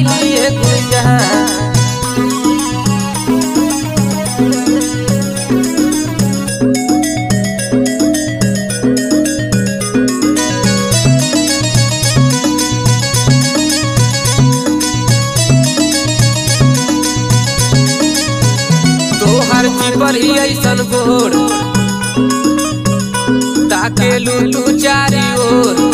कहिए गुलजहां। तोहर जीवर ही ऐसन गोर ताके लू तू चारी ओर।